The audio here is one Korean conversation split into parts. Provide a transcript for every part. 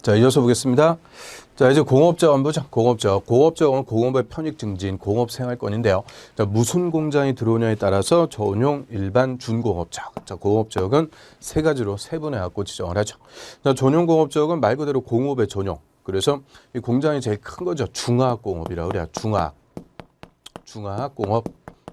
자, 이어서 보겠습니다. 자, 이제 공업적 한번 보죠. 공업적. 공업적은 공업의 편익 증진, 공업 생활권인데요. 자, 무슨 공장이 들어오냐에 따라서 전용, 일반, 준공업적. 자, 공업적은 세 가지로 세분해갖고 지정을 하죠. 자, 전용 공업적은 말 그대로 공업의 전용. 그래서 이 공장이 제일 큰 거죠. 중화학공업이라고 그래요. 중화학공업.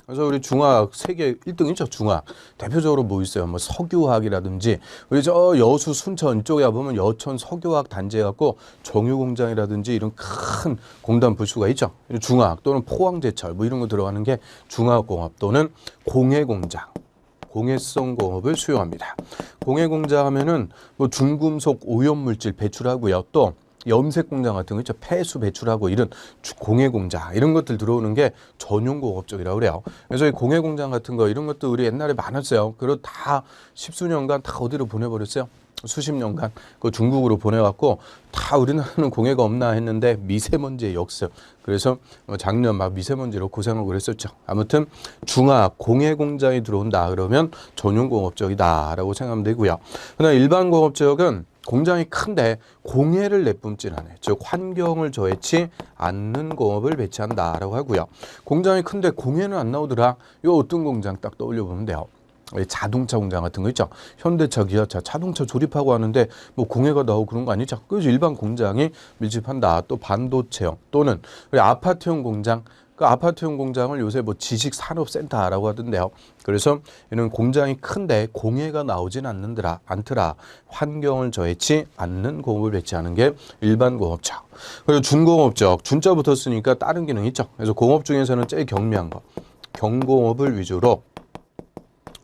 그래서 우리 중화학 세계 1등이죠. 중화학. 대표적으로 뭐 있어요? 뭐 석유화학이라든지 우리 저 여수 순천 쪽에 보면 여천 석유화학 단지에 갖고 정유공장이라든지 이런 큰 공단 볼 수가 있죠. 중화학 또는 포항제철 뭐 이런 거 들어가는 게 중화학공업 또는 공해공장. 공해성 공업을 수용합니다. 공해공장 하면은 뭐 중금속 오염물질 배출하고요. 또 염색 공장 같은 거 있죠. 폐수 배출하고 이런 공해 공장 이런 것들 들어오는 게 전용 공업 쪽이라고 그래요. 그래서 이 공해 공장 같은 거 이런 것도 우리 옛날에 많았어요. 그리고 다 십수년간 다 어디로 보내버렸어요. 수십 년간 그 중국으로 보내갖고 다 우리나라는 공해가 없나 했는데 미세먼지의 역습. 그래서 작년 막 미세먼지로 고생하고 그랬었죠. 아무튼 중화 공해 공장이 들어온다 그러면 전용 공업적이다라고 생각하면 되고요. 그다음 일반 공업적은 공장이 큰데 공해를 내뿜진 않아요. 즉 환경을 저해치 않는 공업을 배치한다라고 하고요. 공장이 큰데 공해는 안 나오더라. 이거 어떤 공장 딱 떠올려 보면 돼요. 자동차 공장 같은 거 있죠. 현대차, 기아차, 자동차 조립하고 하는데 뭐 공해가 나오고 그런 거 아니죠. 그래서 일반 공장이 밀집한다. 또 반도체형 또는 아파트형 공장. 그 아파트형 공장을 요새 뭐 지식산업센터라고 하던데요. 그래서 이런 공장이 큰데 공해가 나오진 않더라. 환경을 저해치 않는 공업을 배치하는 게 일반 공업적. 그리고 준공업적. 준자 붙었으니까 다른 기능이 있죠. 그래서 공업 중에서는 제일 경미한 거. 경공업을 위주로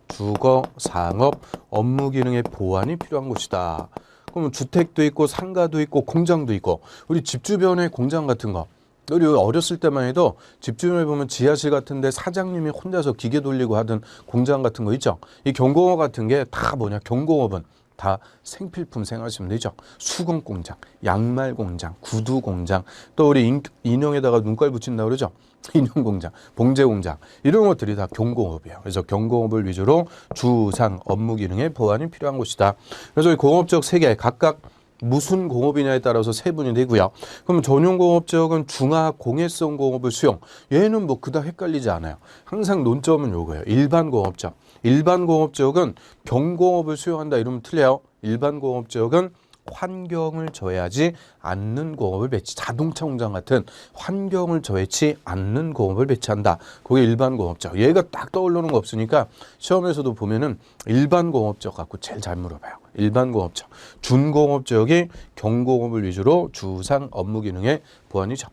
주거, 상업, 업무 기능의 보완이 필요한 곳이다. 그러면 주택도 있고 상가도 있고 공장도 있고 우리 집 주변에 공장 같은 거 우리 어렸을 때만 해도 집 주변에 보면 지하실 같은 데 사장님이 혼자서 기계 돌리고 하던 공장 같은 거 있죠. 이 경공업 같은 게 다 뭐냐. 경공업은 다 생필품 생각하시면 되죠. 수건 공장, 양말 공장, 구두 공장, 또 우리 인형에다가 눈깔 붙인다고 그러죠. 인형 공장, 봉제 공장 이런 것들이 다 경공업이에요. 그래서 경공업을 위주로 주상 업무 기능의 보완이 필요한 곳이다. 그래서 이 공업적 세 개 각각 무슨 공업이냐에 따라서 세분이 되고요. 그럼 전용 공업적은 중화 공해성 공업을 수용. 얘는 뭐 그닥 헷갈리지 않아요. 항상 논점은 요거예요. 일반 공업적. 일반 공업적은 경공업을 수용한다 이러면 틀려요. 일반 공업적은 환경을 저해하지 않는 공업을 배치. 자동차 공장 같은 환경을 저해치 않는 공업을 배치한다. 그게 일반 공업적. 얘가 딱 떠오르는 거 없으니까 시험에서도 보면은 일반 공업적 갖고 제일 잘 물어봐요. 일반 공업적. 준공업적이 경공업을 위주로 주상 업무 기능의 보완이죠.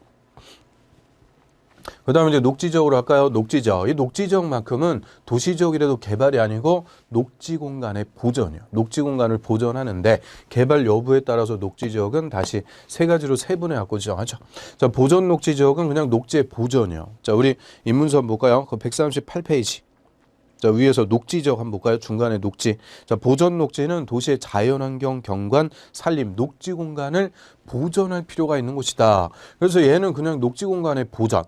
그 다음에 이제 녹지적으로 할까요? 녹지적. 이 녹지적만큼은 도시적이라도 개발이 아니고 녹지 공간의 보전이요. 녹지 공간을 보전하는데 개발 여부에 따라서 녹지적은 다시 세 가지로 세분해 갖고 지정하죠. 자, 보전 녹지적은 그냥 녹지의 보전이요. 자, 우리 입문서 한번 볼까요? 그 138페이지. 자, 위에서 녹지적 한번 볼까요? 중간에 녹지. 자, 보전 녹지는 도시의 자연환경, 경관, 산림, 녹지 공간을 보전할 필요가 있는 곳이다. 그래서 얘는 그냥 녹지 공간의 보전.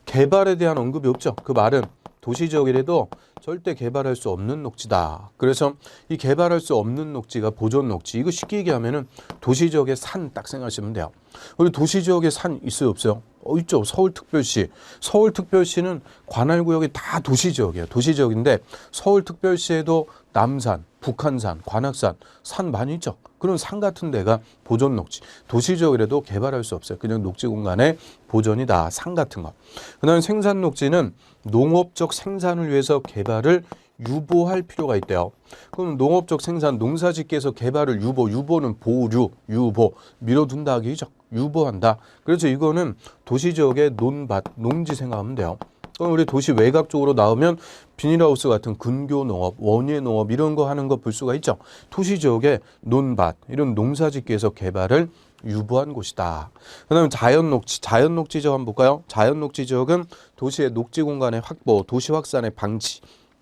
개발에 대한 언급이 없죠. 그 말은 도시적이라도 절대 개발할 수 없는 녹지다. 그래서 이 개발할 수 없는 녹지가 보존 녹지. 이거 쉽게 얘기하면은 도시적의 산 딱 생각하시면 돼요. 우리 도시적의 산 있어요, 없어요? 있죠. 서울특별시. 서울특별시는 관할구역이 다 도시지역이에요. 도시지역인데 서울특별시에도 남산, 북한산, 관악산, 산 많이 있죠. 그런 산 같은 데가 보존 녹지. 도시지역이라도 개발할 수 없어요. 그냥 녹지 공간의 보존이다. 산 같은 거. 그다음에 생산 녹지는 농업적 생산을 위해서 개발을 유보할 필요가 있대요. 그럼 농업적 생산, 농사짓기에서 개발을 유보는 보류, 유보, 밀어둔다 하기죠. 유보한다. 그래서 이거는 도시지역의 논밭, 농지 생각하면 돼요. 그럼 우리 도시 외곽 쪽으로 나오면 비닐하우스 같은 근교농업, 원예농업 이런 거 하는 거 볼 수가 있죠. 도시지역의 논밭, 이런 농사짓기에서 개발을 유보한 곳이다. 그 다음에 자연녹지, 자연녹지지역 한번 볼까요? 자연녹지지역은 도시의 녹지 공간의 확보, 도시 확산의 방지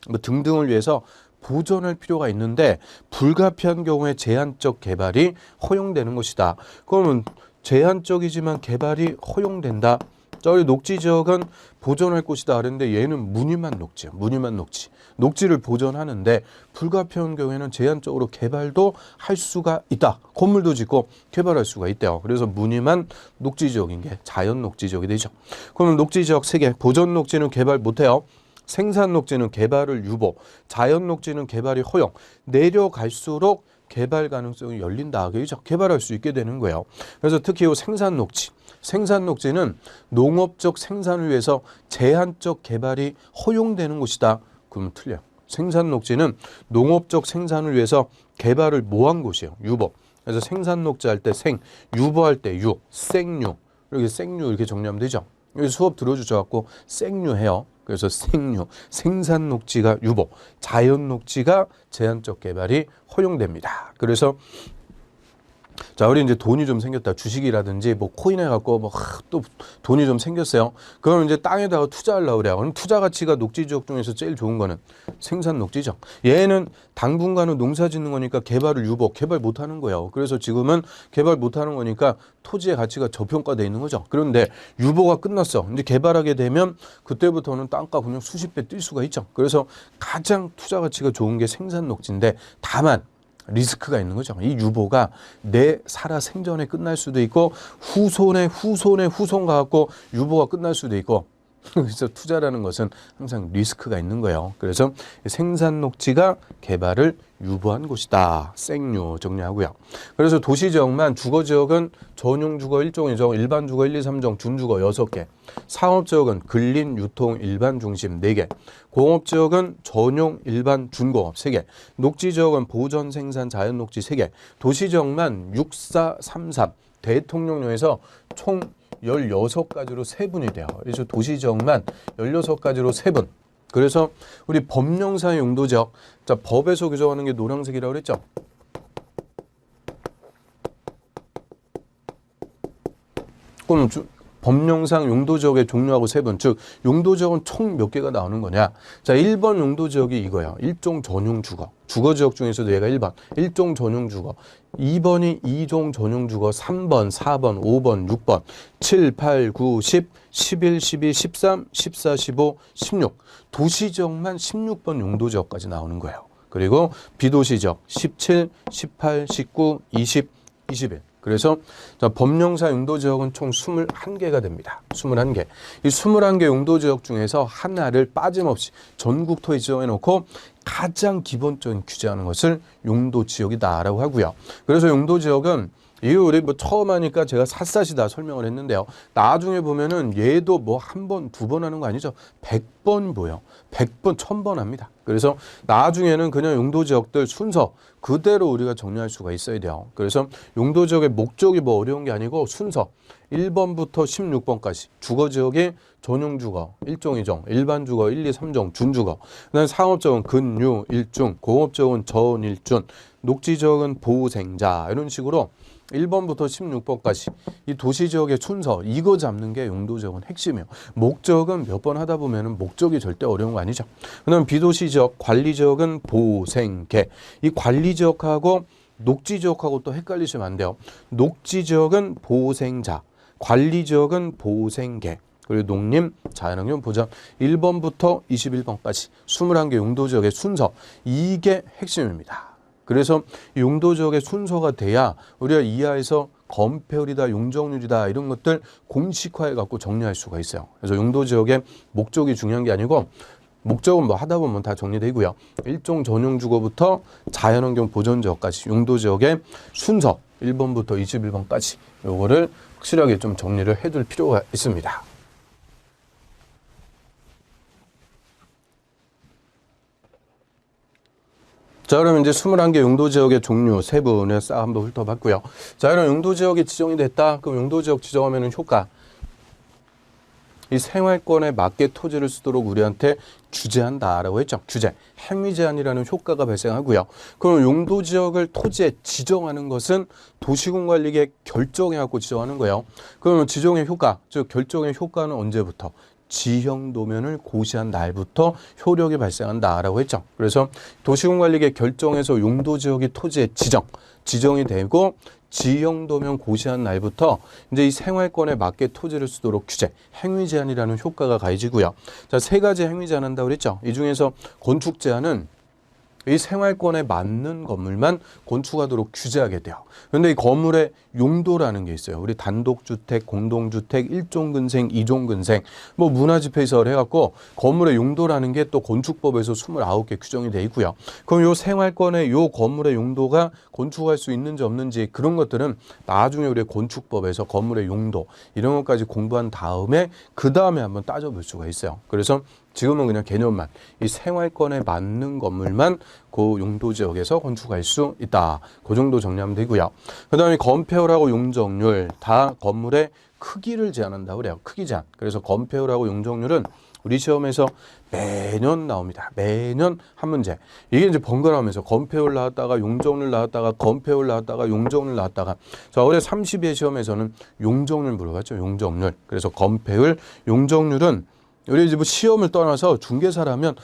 뭐 등등을 위해서 보존할 필요가 있는데 불가피한 경우에 제한적 개발이 허용되는 것이다. 그러면 제한적이지만 개발이 허용된다. 자, 우리 녹지 지역은 보존할 곳이다 그랬는데 얘는 무늬만 녹지예요. 무늬만 녹지. 녹지를 보존하는데 불가피한 경우에는 제한적으로 개발도 할 수가 있다. 건물도 짓고 개발할 수가 있대요. 그래서 무늬만 녹지 지역인 게 자연 녹지 지역이 되죠. 그러면 녹지 지역 3개. 보존 녹지는 개발 못해요. 생산 녹지는 개발을 유보. 자연 녹지는 개발이 허용. 내려갈수록 개발 가능성이 열린다. 그죠? 개발할 수 있게 되는 거예요. 그래서 특히 이 생산 녹지. 생산 녹지는 농업적 생산을 위해서 제한적 개발이 허용되는 곳이다. 그러면 틀려요. 생산 녹지는 농업적 생산을 위해서 개발을 뭐한 곳이에요. 유보. 그래서 생산 녹지 할 때 생, 유보할 때 유, 생유. 이렇게 생유 이렇게 정리하면 되죠. 여기 수업 들어주셔갖고 생유 해요. 그래서 생유, 생산 녹지가 유보, 자연 녹지가 제한적 개발이 허용됩니다. 그래서 자, 우리 이제 돈이 좀 생겼다. 주식이라든지 뭐 코인 해갖고 뭐 또 돈이 좀 생겼어요. 그럼 이제 땅에다가 투자하려고 그래요. 그럼 투자 가치가 녹지 지역 중에서 제일 좋은 거는 생산 녹지죠. 얘는 당분간은 농사 짓는 거니까 개발을 유보, 개발 못 하는 거예요. 그래서 지금은 개발 못 하는 거니까 토지의 가치가 저평가돼 있는 거죠. 그런데 유보가 끝났어. 이제 개발하게 되면 그때부터는 땅값 그냥 수십 배 뛸 수가 있죠. 그래서 가장 투자 가치가 좋은 게 생산 녹지인데 다만 리스크가 있는 거죠. 이 유보가 내 살아 생전에 끝날 수도 있고 후손의 후손 가갖고 유보가 끝날 수도 있고 그래서 투자라는 것은 항상 리스크가 있는 거예요. 그래서 생산 녹지가 개발을 유보한 곳이다. 생유 정리하고요. 그래서 도시지역만 주거지역은 전용주거 1종이죠. 일반주거 1, 2, 3종, 준주거 6개. 상업지역은 근린, 유통, 일반 중심 4개. 공업지역은 전용, 일반, 준공업 3개. 녹지지역은 보전, 생산, 자연녹지 3개. 도시지역만 6, 4, 3, 3. 대통령령에서 총 16가지로 세분이 돼요. 그래서 도시지역만 16가지로 세분. 그래서 우리 법령상 용도지역, 자, 법에서 규정하는 게 노란색이라고 그랬죠. 그럼 법령상 용도지역의 종류하고 세분, 즉 용도지역은 총 몇 개가 나오는 거냐. 자, 1번 용도지역이 이거예요. 일종 전용주거. 주거지역 중에서도 얘가 1번. 일종 전용주거. 2번이 2종 전용주거. 3번, 4번, 5번, 6번, 7, 8, 9, 10, 11, 12, 13, 14, 15, 16. 도시지역만 16번 용도지역까지 나오는 거예요. 그리고 비도시지역 17, 18, 19, 20, 21. 그래서 법령상 용도지역은 총 21개가 됩니다. 21개. 이 21개 용도지역 중에서 하나를 빠짐없이 전국 토지 지정해 놓고 가장 기본적인 규제하는 것을 용도지역이다라고 하고요. 그래서 용도지역은 이 우리 뭐 처음 하니까 제가 샅샅이 다 설명을 했는데요. 나중에 보면은 얘도 뭐 한 번, 두 번 하는 거 아니죠. 100번 보여. 100번, 1000번 합니다. 그래서 나중에는 그냥 용도지역들 순서 그대로 우리가 정리할 수가 있어야 돼요. 그래서 용도지역의 목적이 뭐 어려운 게 아니고 순서 1번부터 16번까지 주거지역의 전용주거, 1종, 2종, 일반주거, 1, 2, 3종, 준주거, 그다음에 상업지역은 근유, 일중, 공업지역은 전일준, 녹지지역은 보생자 이런 식으로 1번부터 16번까지 이 도시지역의 순서 이거 잡는 게 용도지역은 핵심이에요. 목적은 몇 번 하다 보면은 목적이 절대 어려운 거 아니죠. 그다음 비도시지역, 관리지역은 보생계. 이 관리지역하고 녹지지역하고 또 헷갈리시면 안 돼요. 녹지지역은 보생자, 관리지역은 보생계. 그리고 농림, 자연환경 보전 1번부터 21번까지 21개 용도지역의 순서 이게 핵심입니다. 그래서 용도지역의 순서가 돼야 우리가 이하에서 건폐율이다, 용적률이다 이런 것들 공식화해 갖고 정리할 수가 있어요. 그래서 용도지역의 목적이 중요한 게 아니고 목적은 뭐 하다 보면 다 정리되고요. 일종 전용주거부터 자연환경 보전지역까지 용도지역의 순서 1번부터 21번까지 요거를 확실하게 좀 정리를 해둘 필요가 있습니다. 자, 그러면 이제 21개 용도지역의 종류 세 분을 싹 한번 훑어봤고요. 자, 이런 용도지역이 지정이 됐다. 그럼 용도지역 지정하면은 효과. 이 생활권에 맞게 토지를 쓰도록 우리한테 규제한다라고 했죠. 규제. 행위 제한이라는 효과가 발생하고요. 그럼 용도지역을 토지에 지정하는 것은 도시군관리계획 결정해갖고 지정하는 거예요. 그러면 지정의 효과, 즉 결정의 효과는 언제부터? 지형도면을 고시한 날부터 효력이 발생한다라고 했죠. 그래서 도시군관리계획 결정에서 용도지역이 토지의 지정이 되고 지형도면 고시한 날부터 이제 이 생활권에 맞게 토지를 쓰도록 규제, 행위 제한이라는 효과가 가해지고요. 자, 세 가지 행위 제한한다고 그랬죠. 이 중에서 건축 제한은 이 생활권에 맞는 건물만 건축하도록 규제하게 돼요. 그런데 이 건물의 용도라는 게 있어요. 우리 단독주택, 공동주택, 1종 근생, 2종 근생, 뭐 문화집회시설 해갖고 건물의 용도라는 게 또 건축법에서 29개 규정이 돼 있고요. 그럼 요 생활권의 요 건물의 용도가 건축할 수 있는지 없는지 그런 것들은 나중에 우리 건축법에서 건물의 용도 이런 것까지 공부한 다음에 그 다음에 한번 따져볼 수가 있어요. 그래서 지금은 그냥 개념만 이 생활권에 맞는 건물만 그 용도 지역에서 건축할 수 있다. 그 정도 정리하면 되고요. 그 다음에 건폐율하고 용적률 다 건물의 크기를 제한한다고 그래요. 크기 제한. 그래서 건폐율하고 용적률은 우리 시험에서 매년 나옵니다. 매년 한 문제. 이게 이제 번갈아가면서 건폐율 나왔다가 용적률 나왔다가 건폐율 나왔다가 용적률 나왔다가 자, 올해 30회 시험에서는 용적률 물어봤죠. 용적률. 그래서 건폐율, 용적률은 우리 이제 뭐 시험을 떠나서 중개사라면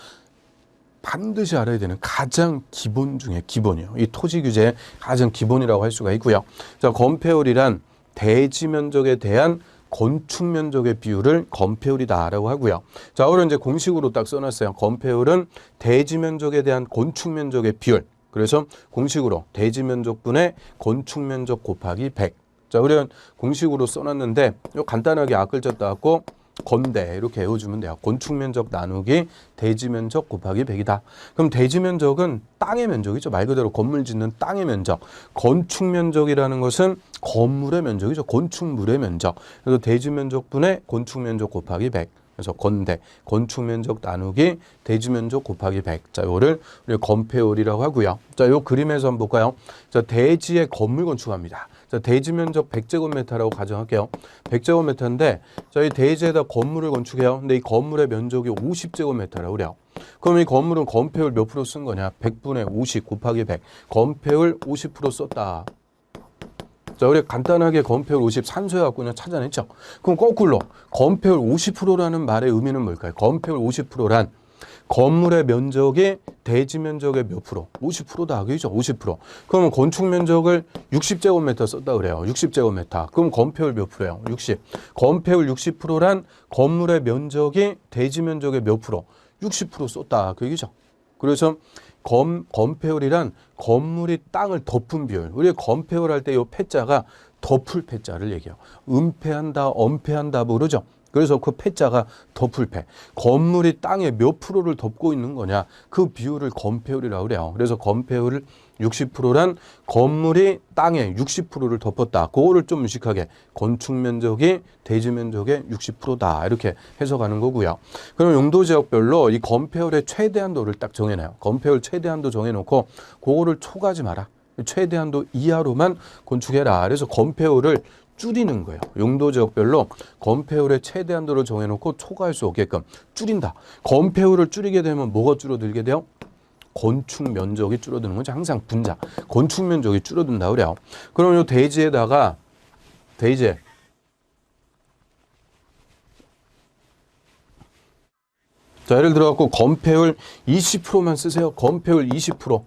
반드시 알아야 되는 가장 기본 중에 기본이에요. 이 토지 규제의 가장 기본이라고 할 수가 있고요. 자, 건폐율이란 대지 면적에 대한 건축 면적의 비율을 건폐율이다라고 하고요. 자, 오늘 이제 공식으로 딱 써놨어요. 건폐율은 대지 면적에 대한 건축 면적의 비율. 그래서 공식으로 대지 면적분의 건축 면적 곱하기 100. 자, 우리는 공식으로 써놨는데 요 간단하게 앞글자 따갖고 건대 이렇게 외워주면 돼요. 건축면적 나누기 대지면적 곱하기 100이다. 그럼 대지면적은 땅의 면적이죠. 말 그대로 건물 짓는 땅의 면적. 건축면적이라는 것은 건물의 면적이죠. 건축물의 면적. 그래서 대지면적분의 건축면적 곱하기 100. 그래서 건대, 건축면적 나누기 대지면적 곱하기 100. 자, 요거를 우리 건폐율이라고 하고요. 자, 요 그림에서 한번 볼까요? 자, 대지에 건물 건축합니다. 자, 대지 면적 100제곱미터라고 가정할게요. 100제곱미터인데 자, 이 대지에다 건물을 건축해요. 근데 이 건물의 면적이 50제곱미터라고 그래요. 그럼 이 건물은 건폐율 몇 프로 쓴 거냐? 100분의 50 곱하기 100. 건폐율 50% 썼다. 자, 우리 간단하게 건폐율 50 산소해 갖고 그냥 찾아냈죠. 그럼 거꾸로 건폐율 50%라는 말의 의미는 뭘까요? 건폐율 50%란 건물의 면적이 대지 면적의 몇 프로? 50%다. 그죠? 50%. 그러면 건축 면적을 60제곱미터 썼다 그래요. 60제곱미터. 그럼 건폐율 몇 프로예요? 60. 건폐율 60%란 건물의 면적이 대지 면적의 몇 프로? 60% 썼다. 그 얘기죠. 그래서 건폐율이란 건물이 땅을 덮은 비율. 우리가 건폐율 할 때 이 패자가 덮을 패자를 얘기해요. 은폐한다, 엄폐한다 모르죠? 그래서 그 패자가 덮을패. 건물이 땅에 몇 프로를 덮고 있는 거냐. 그 비율을 건폐율이라고 그래요. 그래서 건폐율을 60%란 건물이 땅에 60%를 덮었다. 그거를 좀 무식하게 건축 면적이 대지 면적의 60%다. 이렇게 해석하는 거고요. 그럼 용도 지역별로 이 건폐율의 최대한도를 딱 정해놔요. 건폐율 최대한도 정해놓고 그거를 초과하지 마라. 최대한도 이하로만 건축해라. 그래서 건폐율을 줄이는 거예요. 용도 지역별로 건폐율의 최대한도를 정해놓고 초과할 수 없게끔 줄인다. 건폐율을 줄이게 되면 뭐가 줄어들게 돼요? 건축 면적이 줄어드는 거죠. 항상 분자. 건축 면적이 줄어든다 그래요. 그럼 이 대지에다가 대지에 자, 예를 들어 갖고 건폐율 20%만 쓰세요. 건폐율 20%.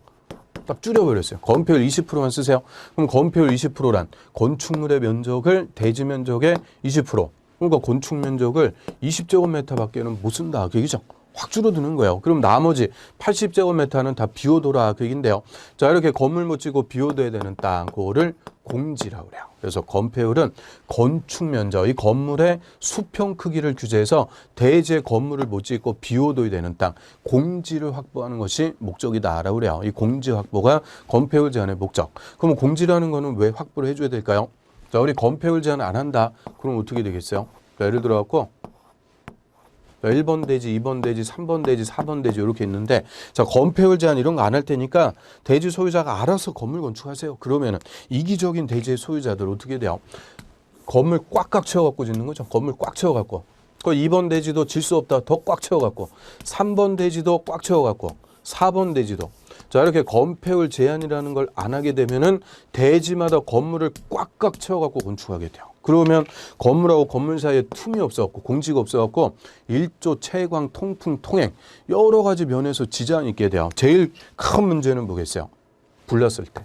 딱 줄여버렸어요. 건폐율 20%만 쓰세요. 그럼 건폐율 20%란 건축물의 면적을 대지 면적의 20%. 그러니까 건축 면적을 20제곱미터밖에는 못 쓴다. 그 얘기죠. 확 줄어드는 거예요. 그럼 나머지 80제곱미터는 다 비워둬라. 그 얘기인데요. 자, 이렇게 건물 못 짓고 비워둬야 되는 땅, 그거를 공지라고 그래요. 그래서 건폐율은 건축 면적, 이 건물의 수평 크기를 규제해서 대지의 건물을 못 짓고 비워둬야 되는 땅, 공지를 확보하는 것이 목적이다라고 그래요. 이 공지 확보가 건폐율 제한의 목적. 그럼 공지라는 거는 왜 확보를 해줘야 될까요? 자, 우리 건폐율 제한 안 한다. 그럼 어떻게 되겠어요? 자, 예를 들어 갖고 1번 대지, 2번 대지, 3번 대지, 4번 대지 이렇게 있는데 자, 건폐율 제한 이런 거 안 할 테니까 대지 소유자가 알아서 건물 건축하세요. 그러면은 이기적인 대지의 소유자들 어떻게 돼요? 건물 꽉꽉 채워갖고 짓는 거죠. 건물 꽉 채워갖고. 그 2번 대지도 질 수 없다. 더 꽉 채워갖고. 3번 대지도 꽉 채워갖고. 4번 대지도. 자, 이렇게 건폐율 제한이라는 걸 안 하게 되면은 대지마다 건물을 꽉꽉 채워갖고 건축하게 돼요. 그러면 건물하고 건물 사이에 틈이 없어갖고 공지가 없어갖고 일조, 채광, 통풍, 통행 여러 가지 면에서 지장이 있게 돼요. 제일 큰 문제는 뭐겠어요? 불났을 때.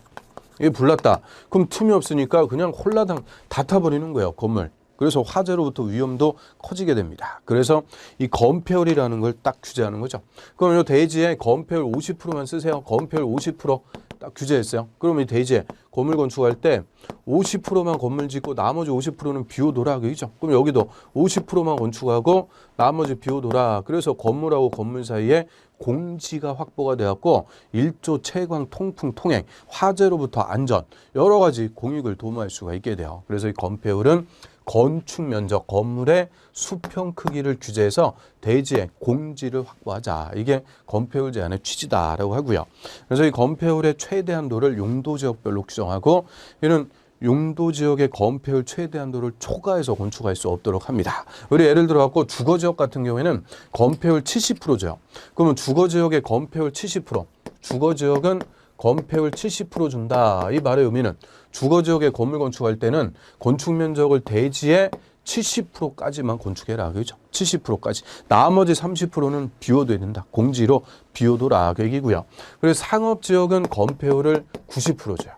이게 불났다. 그럼 틈이 없으니까 그냥 홀라당 다 타버리는 거예요, 건물. 그래서 화재로부터 위험도 커지게 됩니다. 그래서 이 건폐율이라는 걸 딱 규제하는 거죠. 그럼 이 대지에 건폐율 50%만 쓰세요. 건폐율 50%딱 규제했어요. 그럼 이 대지에 건물 건축할 때 50%만 건물 짓고 나머지 50%는 비워둬라. 그죠? 그럼 여기도 50%만 건축하고 나머지 비워둬라. 그래서 건물하고 건물 사이에 공지가 확보가 되었고 일조 채광 통풍 통행 화재로부터 안전 여러 가지 공익을 도모할 수가 있게 돼요. 그래서 이 건폐율은 건축 면적, 건물의 수평 크기를 규제해서 대지에 공지를 확보하자. 이게 건폐율 제한의 취지다라고 하고요. 그래서 이 건폐율의 최대한도를 용도 지역별로 규정하고 이는 용도 지역의 건폐율 최대한도를 초과해서 건축할 수 없도록 합니다. 우리 예를 들어 갖고 주거 지역 같은 경우에는 건폐율 70%죠. 그러면 주거 지역의 건폐율 70%, 주거 지역은 건폐율 70% 준다. 이 말의 의미는 주거 지역에 건물 건축할 때는 건축 면적을 대지의 70%까지만 건축해라. 그죠? 70%까지. 나머지 30%는 비워둬야 된다. 공지로 비워둬라. 그 얘기고요. 그리고 상업 지역은 건폐율을 90%줘요.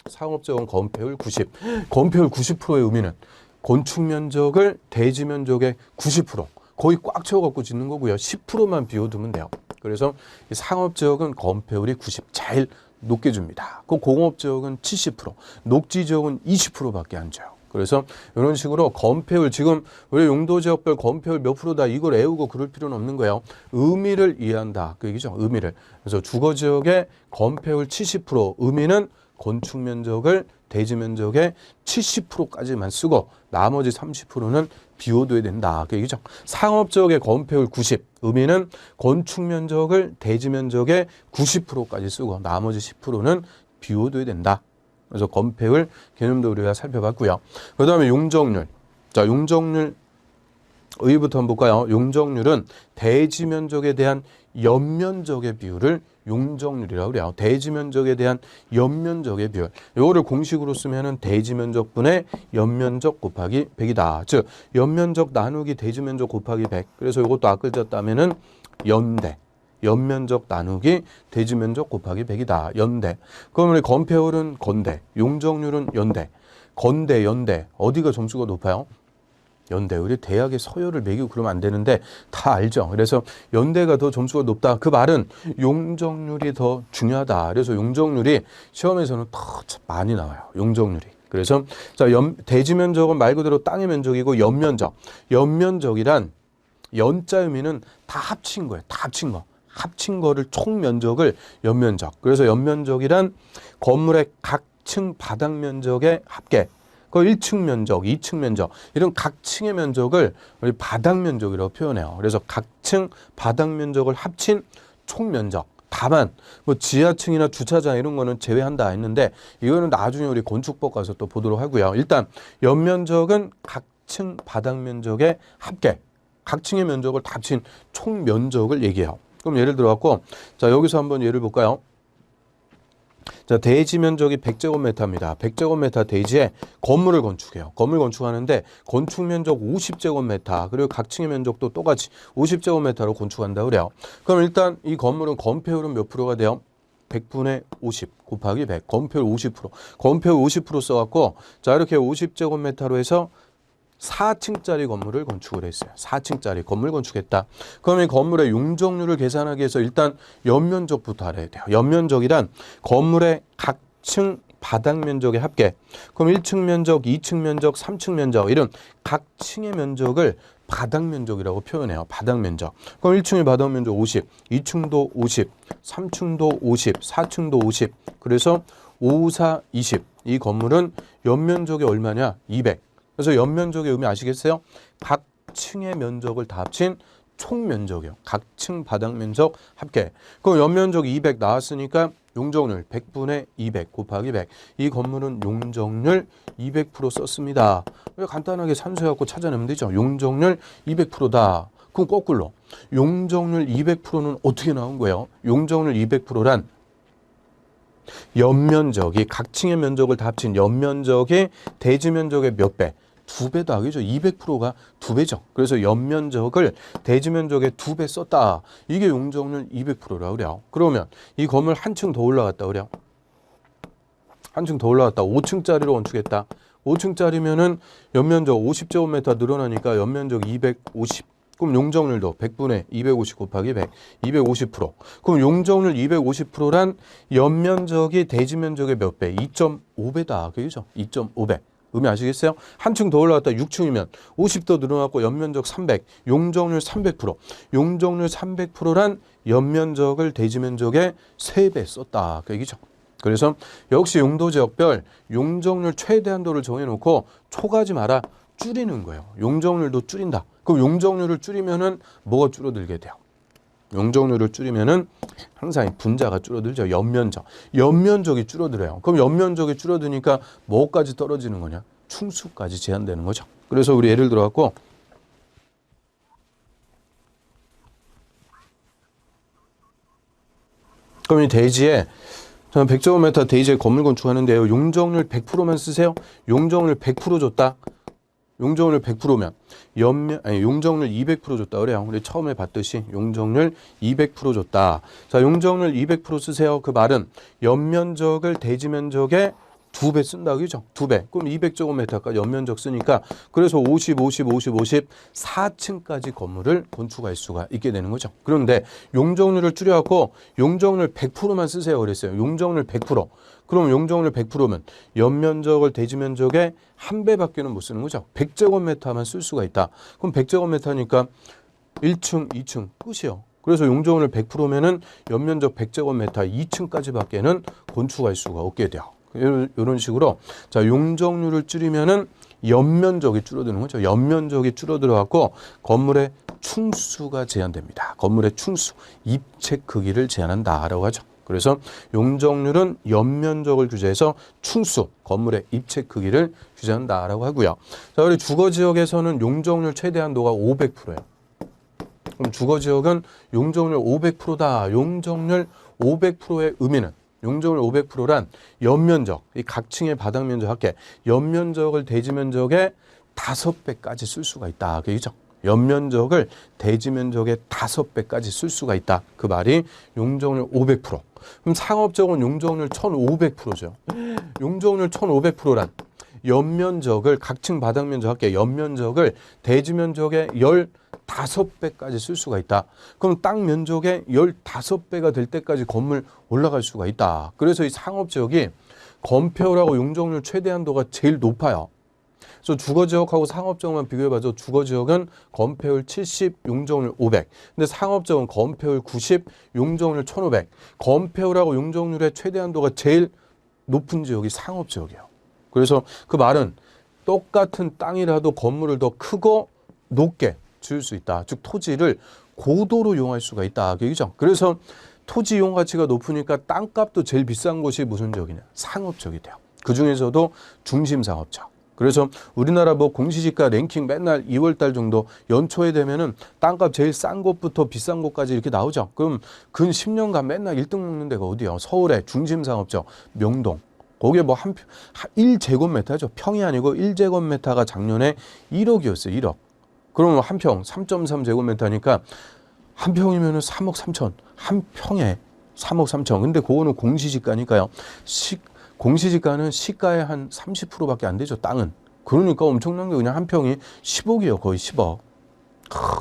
상업 지역은 건폐율 90. 건폐율 90%의 의미는 건축 면적을 대지 면적의 90%. 거의 꽉 채워갖고 짓는 거고요. 10%만 비워두면 돼요. 그래서 상업지역은 건폐율이 90, 제일 높게 줍니다. 그 공업지역은 70%, 녹지지역은 20%밖에 안 줘요. 그래서 이런 식으로 건폐율, 지금 우리 용도지역별 건폐율 몇 프로다 이걸 외우고 그럴 필요는 없는 거예요. 의미를 이해한다. 그 얘기죠. 의미를. 그래서 주거지역의 건폐율 70%, 의미는 건축 면적을 대지 면적의 70%까지만 쓰고 나머지 30%는 비워둬야 된다. 그 얘기죠. 상업지역의 건폐율 90, 의미는 건축 면적을 대지 면적의 90%까지 쓰고 나머지 10%는 비워둬야 된다. 그래서 건폐율 개념도 우리가 살펴봤고요. 그 다음에 용적률. 자, 용적률 의의부터 한번 볼까요? 용적률은 대지 면적에 대한 연면적의 비율을 용적률이라고 그래요. 대지 면적에 대한 연면적의 비율. 이거를 공식으로 쓰면은 대지 면적분의 연면적 곱하기 100이다. 즉 연면적 나누기 대지 면적 곱하기 100. 그래서 이것도 아끌졌다면은 연대. 연면적 나누기 대지 면적 곱하기 100이다. 연대. 그러면 건폐율은 건대, 용적률은 연대. 건대, 연대. 어디가 점수가 높아요? 연대. 우리 대학에 서열을 매기고 그러면 안 되는데 다 알죠. 그래서 연대가 더 점수가 높다. 그 말은 용적률이 더 중요하다. 그래서 용적률이 시험에서는 더 많이 나와요. 용적률이. 그래서 자, 대지 면적은 말 그대로 땅의 면적이고 연면적. 연면적이란 연자 의미는 다 합친 거예요. 다 합친 거. 합친 거를 총 면적을 연면적. 그래서 연면적이란 건물의 각 층 바닥 면적의 합계. 그 1층 면적, 2층 면적 이런 각 층의 면적을 우리 바닥 면적이라고 표현해요. 그래서 각 층 바닥 면적을 합친 총 면적. 다만 뭐 지하층이나 주차장 이런 거는 제외한다 했는데 이거는 나중에 우리 건축법 가서 또 보도록 하고요. 일단 연면적은 각 층 바닥 면적의 합계. 각 층의 면적을 다 합친 총 면적을 얘기해요. 그럼 예를 들어 갖고 자, 여기서 한번 예를 볼까요? 자, 대지 면적이 100제곱미터입니다. 100제곱미터 대지에 건물을 건축해요. 건물 건축하는데 건축 면적 50제곱미터 그리고 각 층의 면적도 똑같이 50제곱미터로 건축한다고 그래요. 그럼 일단 이 건물은 건폐율은 몇 프로가 돼요? 100분의 50 곱하기 100. 건폐율 50%. 건폐율 50% 써갖고 자, 이렇게 50제곱미터로 해서 4층짜리 건물을 건축을 했어요. 4층짜리 건물 건축했다. 그럼 이 건물의 용적률을 계산하기 위해서 일단 연면적부터 알아야 돼요. 연면적이란 건물의 각 층 바닥 면적의 합계. 그럼 1층 면적, 2층 면적, 3층 면적 이런 각 층의 면적을 바닥 면적이라고 표현해요. 바닥 면적. 그럼 1층의 바닥 면적 50, 2층도 50, 3층도 50, 4층도 50. 그래서 5, 4, 20. 이 건물은 연면적이 얼마냐? 200. 그래서 연면적의 의미 아시겠어요? 각 층의 면적을 다 합친 총 면적이요. 각 층 바닥 면적 합계. 그럼 연면적 200 나왔으니까 용적률 100분의 200 곱하기 100. 이 건물은 용적률 200% 썼습니다. 간단하게 산수해갖고 찾아내면 되죠. 용적률 200%다. 그럼 거꾸로 용적률 200%는 어떻게 나온 거예요? 용적률 200%란 연면적이 각 층의 면적을 다 합친 연면적이 대지 면적의 몇 배? 2배 더하기죠. 200%가 2배죠. 그래서 연면적을 대지 면적의 2배 썼다. 이게 용적률 200%라고 그래요. 그러면 이 건물 한 층 더 올라갔다 그래요. 한 층 더 올라갔다. 5층짜리로 건축했다. 5층짜리면은 연면적 50제곱미터 늘어나니까 연면적 250. 그럼 용적률도 100분의 250 곱하기 100, 250%. 그럼 용적률 250%란 연면적이 대지면적의 몇 배? 2.5배다. 그죠? 2.5배. 의미 아시겠어요? 한 층 더 올라갔다 6층이면 50도 늘어났고 연면적 300, 용적률 300%. 용적률 300%란 연면적을 대지면적의 3배 썼다. 그 얘기죠. 그래서 역시 용도지역별 용적률 최대한도를 정해놓고 초과하지 마라. 줄이는 거예요. 용적률도 줄인다. 그럼 용적률을 줄이면은 뭐가 줄어들게 돼요? 용적률을 줄이면은 항상 분자가 줄어들죠. 연면적. 연면적이 줄어들어요. 그럼 연면적이 줄어드니까 뭐까지 떨어지는 거냐? 충수까지 제한되는 거죠. 그래서 우리 예를 들어 갖고 그럼 이 대지에 저는 100제곱미터 대지에 건물 건축하는데요. 용적률 100%만 쓰세요. 용적률 100% 줬다. 용적률 100%면 용적률 200% 줬다 그래요. 우리 처음에 봤듯이 용적률 200% 줬다. 자, 용적률 200% 쓰세요. 그 말은 연면적을 대지면적의 2배 쓴다 그죠? 2배. 그럼 200제곱미터까지 연면적 쓰니까 그래서 50, 50, 50, 50 4층까지 건물을 건축할 수가 있게 되는 거죠. 그런데 용적률을 줄여갖고 용적률 100%만 쓰세요 그랬어요. 용적률 100%. 그럼 용적률 100%면 연면적을 대지면적의 1배밖에는 못 쓰는 거죠. 100제곱미터만 쓸 수가 있다. 그럼 100제곱미터니까 1층, 2층 끝이요. 그래서 용적률 100%면은 연면적 100제곱미터 2층까지밖에는 건축할 수가 없게 돼요. 이런 식으로 자 용적률을 줄이면은 연면적이 줄어드는 거죠. 연면적이 줄어들어 갖고 건물의 충수가 제한됩니다. 건물의 충수, 입체 크기를 제한한다라고 하죠. 그래서 용적률은 연면적을 규제해서 충수, 건물의 입체 크기를 규제한다라고 하고요. 자, 우리 주거지역에서는 용적률 최대한도가 500%예요. 그럼 주거지역은 용적률 500%다. 용적률 500%의 의미는 용적률 500%란 연면적, 이 각 층의 바닥 면적 합계, 연면적을 대지면적의 5배까지 쓸 수가 있다. 그죠? 연면적을 대지면적의 5배까지 쓸 수가 있다. 그 말이 용적률 500%. 그럼 상업적은 용적률 1500%죠. 용적률 1500%란 연면적을 각층 바닥 면적 합계 연면적을 대지면적의 15배까지 쓸 수가 있다. 그럼 땅 면적의 15배가 될 때까지 건물 올라갈 수가 있다. 그래서 이 상업지역이 건폐율하고 용적률 최대한도가 제일 높아요. 그래서 주거지역하고 상업지역만 비교해봐도 주거지역은 건폐율 70, 용적률 500. 근데 상업지역은 건폐율 90, 용적률 1500. 건폐율하고 용적률의 최대한도가 제일 높은 지역이 상업지역이에요. 그래서 그 말은 똑같은 땅이라도 건물을 더 크고 높게 지을 수 있다. 즉 토지를 고도로 이용할 수가 있다. 그죠? 그래서 토지 이용 가치가 높으니까 땅값도 제일 비싼 곳이 무슨 지역이냐? 상업지역이 돼요. 그중에서도 중심 상업지역. 그래서 우리나라 뭐 공시지가 랭킹 맨날 2월 달 정도 연초에 되면은 땅값 제일 싼 곳부터 비싼 곳까지 이렇게 나오죠. 그럼 근 10년간 맨날 1등 먹는 데가 어디요? 서울의 중심 상업지역 명동. 거기에 뭐 1제곱미터죠. 평이 아니고 1제곱미터가 작년에 1억이었어요. 1억. 그러면 한 평 3.3제곱미터니까 한 평이면은 3억 3천. 한 평에 3억 3천. 근데 그거는 공시지가니까요. 공시지가는 시가의 한 30%밖에 안 되죠. 땅은. 그러니까 엄청난 게 그냥 한 평이 10억이에요. 거의 10억.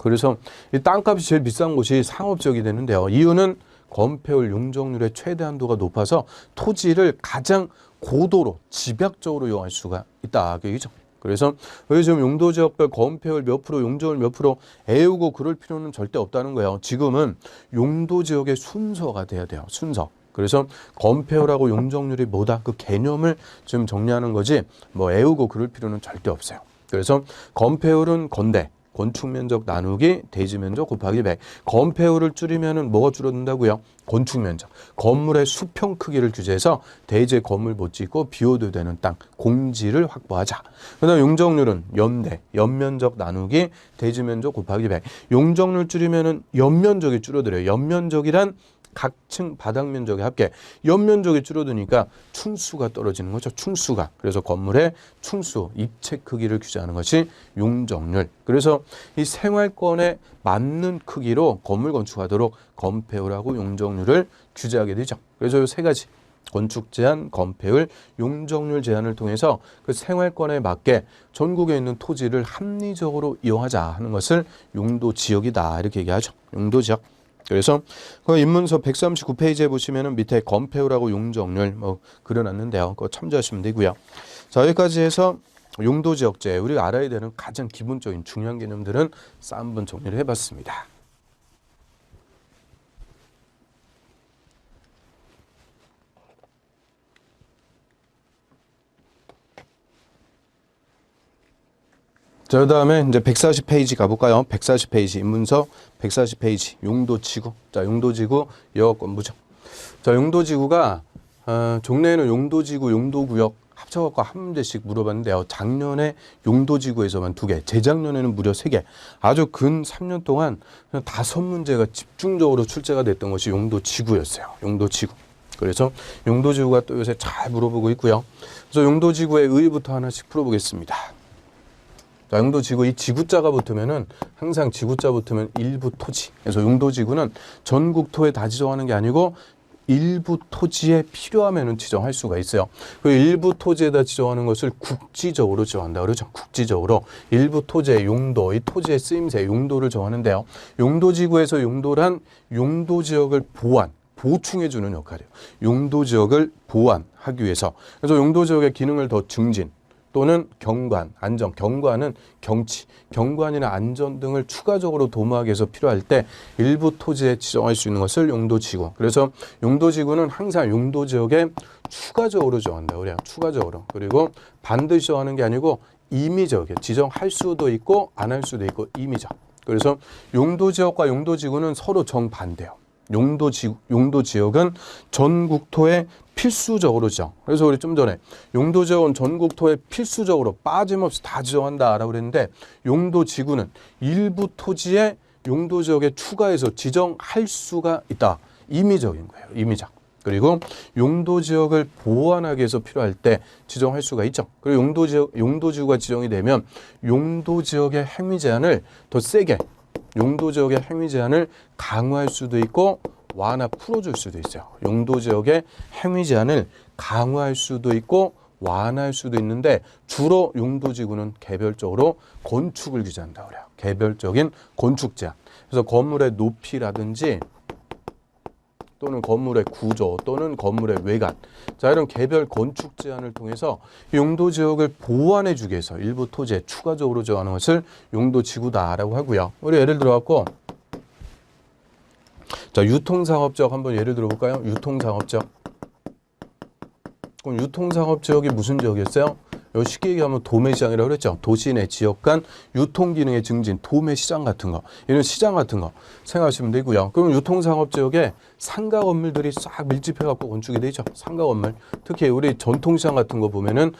그래서 이 땅값이 제일 비싼 곳이 상업지역이 되는데요. 이유는 건폐율 용적률의 최대한도가 높아서 토지를 가장 고도로 집약적으로 이용할 수가 있다. 그죠? 그래서 요즘 용도지역별 건폐율 몇 프로, 용적률 몇 프로 애우고 그럴 필요는 절대 없다는 거예요. 지금은 용도지역의 순서가 돼야 돼요. 순서. 그래서 건폐율하고 용적률이 뭐다? 그 개념을 좀 정리하는 거지 뭐 애우고 그럴 필요는 절대 없어요. 그래서 건폐율은 건대. 건축면적 나누기 대지면적 곱하기 100. 건폐율을 줄이면은 뭐가 줄어든다고요? 건축면적. 건물의 수평 크기를 규제해서 대지에 건물 못 짓고 비워도 되는 땅, 공지를 확보하자. 그다음 용적률은 연대, 연면적 나누기 대지면적 곱하기 100. 용적률 줄이면은 연면적이 줄어들어요. 연면적이란 각층 바닥 면적의 합계, 연면적이 줄어드니까 충수가 떨어지는 거죠. 충수가. 그래서 건물의 충수, 입체 크기를 규제하는 것이 용적률. 그래서 이 생활권에 맞는 크기로 건물 건축하도록 건폐율하고 용적률을 규제하게 되죠. 그래서 이 세 가지 건축 제한, 건폐율, 용적률 제한을 통해서 그 생활권에 맞게 전국에 있는 토지를 합리적으로 이용하자 하는 것을 용도 지역이다 이렇게 얘기하죠. 용도 지역. 그래서 그 입문서 139페이지에 보시면은 밑에 건폐율하고 용적률 뭐 그려놨는데요. 그거 참조하시면 되고요. 자, 여기까지 해서 용도지역제 우리가 알아야 되는 가장 기본적인 중요한 개념들은 한번 정리를 해봤습니다. 자, 그 다음에 이제 140페이지 가볼까요? 140페이지 입문서 140페이지 용도지구. 자, 용도지구 여건부죠. 자, 용도지구가 종래에는 용도지구, 용도구역 합쳐갖고 한 문제씩 물어봤는데요. 작년에 용도지구에서만 2개, 재작년에는 무려 3개. 아주 근 3년 동안 5문제가 집중적으로 출제가 됐던 것이 용도지구였어요. 용도지구. 그래서 용도지구가 또 요새 잘 물어보고 있고요. 그래서 용도지구의 의의부터 하나씩 풀어보겠습니다. 자, 용도지구 이 지구자가 붙으면은 항상 지구자 붙으면 일부 토지. 그래서 용도지구는 전국토에 다 지정하는 게 아니고 일부 토지에 필요하면은 지정할 수가 있어요. 그 일부 토지에다 지정하는 것을 국지적으로 지정한다 그러죠. 국지적으로 일부 토지의 용도, 이 토지의 쓰임새, 용도를 정하는데요. 용도지구에서 용도란 용도지역을 보충해주는 역할이에요. 용도지역을 보완하기 위해서. 그래서 용도지역의 기능을 더 증진 또는 경관, 안전, 경관은 경치, 경관이나 안전 등을 추가적으로 도모하기 위해서 필요할 때 일부 토지에 지정할 수 있는 것을 용도지구. 그래서 용도지구는 항상 용도지역에 추가적으로 정한다. 그래요. 추가적으로. 그리고 반드시 정하는 게 아니고 임의적이에요. 지정할 수도 있고 안 할 수도 있고 임의적. 그래서 용도지역과 용도지구는 서로 정반대예요. 용도지역은 전국토에 필수적으로 지정. 그래서 우리 좀 전에 용도지역은 전국토에 필수적으로 빠짐없이 다 지정한다라고 그랬는데 용도지구는 일부 토지에 용도지역에 추가해서 지정할 수가 있다. 임의적인 거예요. 임의적. 그리고 용도지역을 보완하기 위해서 필요할 때 지정할 수가 있죠. 그리고 용도지구가 지정이 되면 용도지역의 행위 제한을 더 세게 용도지역의 행위 제한을 강화할 수도 있고 완화 풀어줄 수도 있어요. 용도지역의 행위 제한을 강화할 수도 있고 완화할 수도 있는데 주로 용도지구는 개별적으로 건축을 규제한다고 그래요. 개별적인 건축 제한. 그래서 건물의 높이라든지 또는 건물의 구조 또는 건물의 외관. 자, 이런 개별 건축 제한을 통해서 용도지역을 보완해 주기 위해서 일부 토지에 추가적으로 정하는 것을 용도지구다라고 하고요. 우리 예를 들어갖고 자, 유통상업지역 한번 예를 들어볼까요? 유통상업지역. 그럼 유통상업지역이 무슨 지역이었어요? 쉽게 얘기하면 도매시장이라고 그랬죠. 도시 내 지역 간 유통기능의 증진, 도매시장 같은 거, 이런 시장 같은 거 생각하시면 되고요. 그럼 유통상업지역에 상가 건물들이 싹 밀집해갖고 건축이 되죠. 상가 건물. 특히 우리 전통시장 같은 거 보면은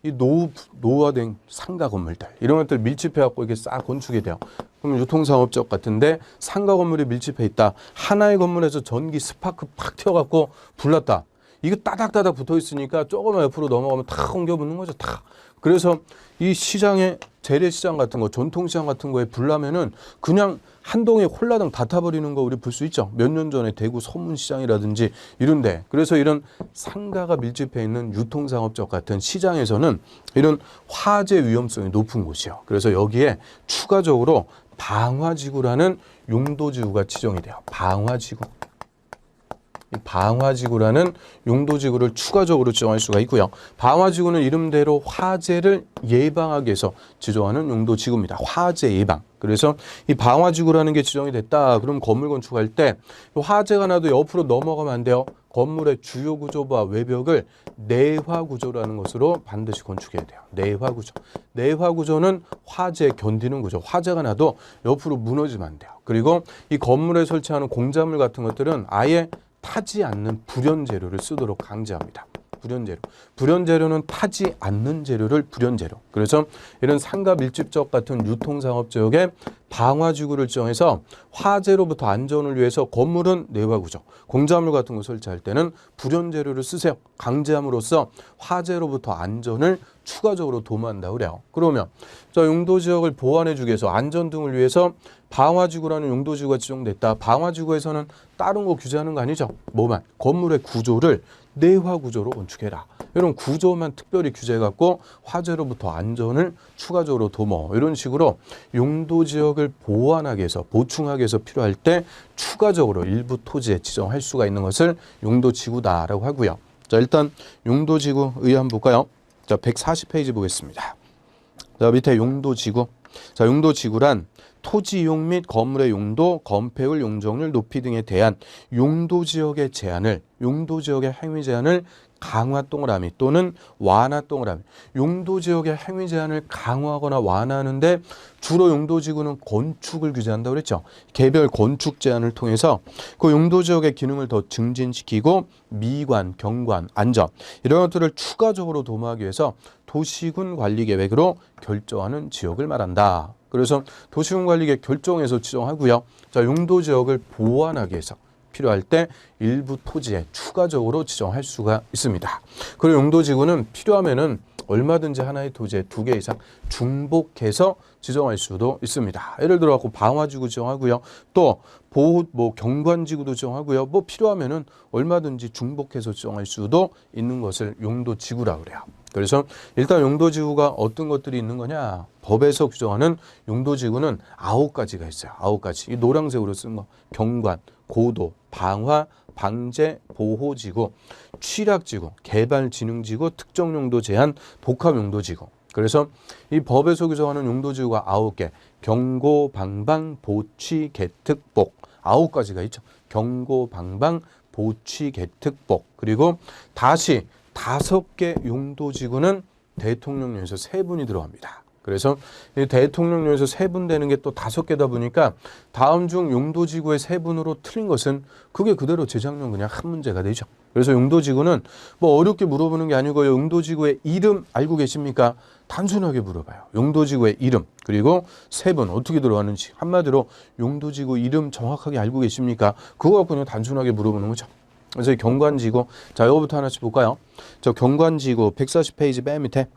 이 노후화된 상가 건물들, 이런 것들 밀집해갖고 이렇게 싹 건축이 돼요. 그럼 유통상업지역 같은데 상가 건물이 밀집해 있다. 하나의 건물에서 전기 스파크 팍 튀어갖고 불났다. 이거 따닥따닥 붙어 있으니까 조금만 옆으로 넘어가면 다 옮겨 붙는 거죠. 다. 그래서 이 시장에 재래시장 같은 거, 전통시장 같은 거에 불나면은 그냥 한 동에 홀라당 다 타버리는 거 우리 볼 수 있죠. 몇 년 전에 대구 서문시장이라든지 이런데. 그래서 이런 상가가 밀집해 있는 유통상업적 같은 시장에서는 이런 화재 위험성이 높은 곳이에요. 그래서 여기에 추가적으로 방화지구라는 용도지구가 지정이 돼요. 방화지구. 이 방화지구라는 용도지구를 추가적으로 지정할 수가 있고요. 방화지구는 이름대로 화재를 예방하기 위해서 지정하는 용도지구입니다. 화재 예방. 그래서 이 방화지구라는 게 지정이 됐다. 그럼 건물 건축할 때 화재가 나도 옆으로 넘어가면 안 돼요. 건물의 주요 구조부와 외벽을 내화구조라는 것으로 반드시 건축해야 돼요. 내화구조. 내화구조는 화재 견디는 구조. 화재가 나도 옆으로 무너지면 안 돼요. 그리고 이 건물에 설치하는 공작물 같은 것들은 아예 타지 않는 불연 재료를 쓰도록 강제합니다. 불연 재료. 불연 재료는 타지 않는 재료를 불연 재료. 그래서 이런 상가 밀집적 같은 유통상업지역에 방화지구를 지정해서 화재로부터 안전을 위해서 건물은 내화구조, 공작물 같은 거 설치할 때는 불연 재료를 쓰세요. 강제함으로써 화재로부터 안전을 추가적으로 도모한다고 그래요. 그러면 자, 용도지역을 보완해주기 위해서 안전 등을 위해서 방화지구라는 용도지구가 지정됐다. 방화지구에서는 다른 거 규제하는 거 아니죠. 뭐만? 건물의 구조를 내화 구조로 건축해라. 이런 구조만 특별히 규제해갖고 화재로부터 안전을 추가적으로 도모 이런 식으로 용도 지역을 보완하기 위해서 보충하기 위해서 필요할 때 추가적으로 일부 토지에 지정할 수가 있는 것을 용도지구다라고 하고요. 자, 일단 용도지구 의의 한번 볼까요? 자, 140페이지 보겠습니다. 자, 밑에 용도지구. 자, 용도지구란 토지 이용 및 건물의 용도, 건폐율, 용적률, 높이 등에 대한 용도지역의 제한을, 용도지역의 행위 제한을 강화 동그라미 또는 완화 동그라미. 용도지역의 행위 제한을 강화하거나 완화하는데 주로 용도지구는 건축을 규제한다고 그랬죠. 개별 건축 제한을 통해서 그 용도지역의 기능을 더 증진시키고 미관, 경관, 안전 이런 것들을 추가적으로 도모하기 위해서 도시군 관리 계획으로 결정하는 지역을 말한다. 그래서 도시군 관리 계획 결정해서 지정하고요. 자, 용도지역을 보완하기 위해서 필요할 때 일부 토지에 추가적으로 지정할 수가 있습니다. 그리고 용도지구는 필요하면은 얼마든지 하나의 토지에 2개 이상 중복해서 지정할 수도 있습니다. 예를 들어 갖고 방화지구 지정하고요. 또 보호 경관지구도 지정하고요. 뭐 필요하면은 얼마든지 중복해서 지정할 수도 있는 것을 용도지구라고 그래요. 그래서 일단 용도지구가 어떤 것들이 있는 거냐? 법에서 규정하는 용도지구는 9가지가 있어요. 9가지. 이 노란색으로 쓴 거. 경관, 고도, 방화, 방제, 보호지구, 취락지구, 개발진흥지구, 특정용도 제한, 복합용도지구. 그래서 이 법에서 규정하는 용도지구가 9개. 경고, 방방, 보취, 개특복. 9가지가 있죠. 경고, 방방, 보취, 개특복. 그리고 다시 5개 용도지구는 대통령령에서 3분이 들어갑니다. 그래서 이 대통령령에서 3분 되는 게 또 5개다 보니까 다음 중 용도지구의 3분으로 틀린 것은 그게 그대로 재작년 그냥 한 문제가 되죠. 그래서 용도지구는 뭐 어렵게 물어보는 게 아니고 용도지구의 이름 알고 계십니까? 단순하게 물어봐요. 용도지구의 이름 그리고 3분 어떻게 들어가는지 한마디로 용도지구 이름 정확하게 알고 계십니까? 그거 갖고 그냥 단순하게 물어보는 거죠. 그래서 경관지구, 자, 이거부터 하나씩 볼까요? 저 경관지구 140페이지 맨 밑에.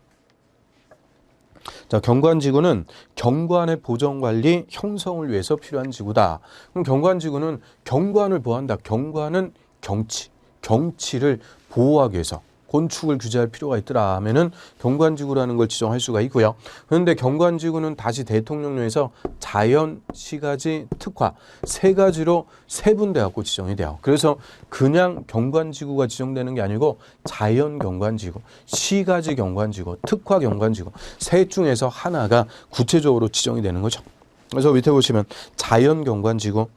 자, 경관지구는 경관의 보전관리 형성을 위해서 필요한 지구다. 그럼 경관지구는 경관을 보호한다. 경관은 경치, 경치를 보호하기 위해서 건축을 규제할 필요가 있더라 하면은 경관지구라는 걸 지정할 수가 있고요. 그런데 경관지구는 다시 대통령령에서 자연, 시가지, 특화 3가지로 세분돼 갖고 지정이 돼요. 그래서 그냥 경관지구가 지정되는 게 아니고 자연 경관지구, 시가지 경관지구, 특화 경관지구 셋 중에서 하나가 구체적으로 지정이 되는 거죠. 그래서 밑에 보시면 자연 경관지구.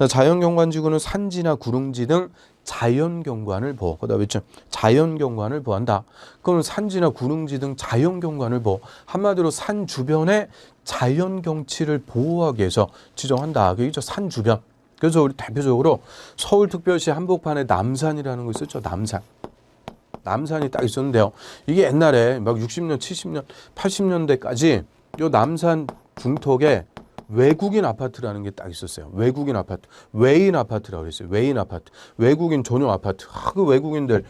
자연 경관지구는 산지나 구릉지 등 자연 경관을 보호. 그다음에 자연 경관을 보호한다. 그럼 산지나 구릉지 등 자연 경관을 보호. 한마디로 산 주변의 자연 경치를 보호하기 위해서 지정한다. 그게 산 주변. 그래서 우리 대표적으로 서울특별시 한복판에 남산이라는 거 있었죠. 남산. 남산이 딱 있었는데요. 이게 옛날에 막 60년, 70년, 80년대까지 요 남산 중턱에 외국인 아파트라는 게 딱 있었어요. 외국인 아파트. 외인 아파트라고 그랬어요. 외인 아파트. 외국인 전용 아파트. 그 외국인들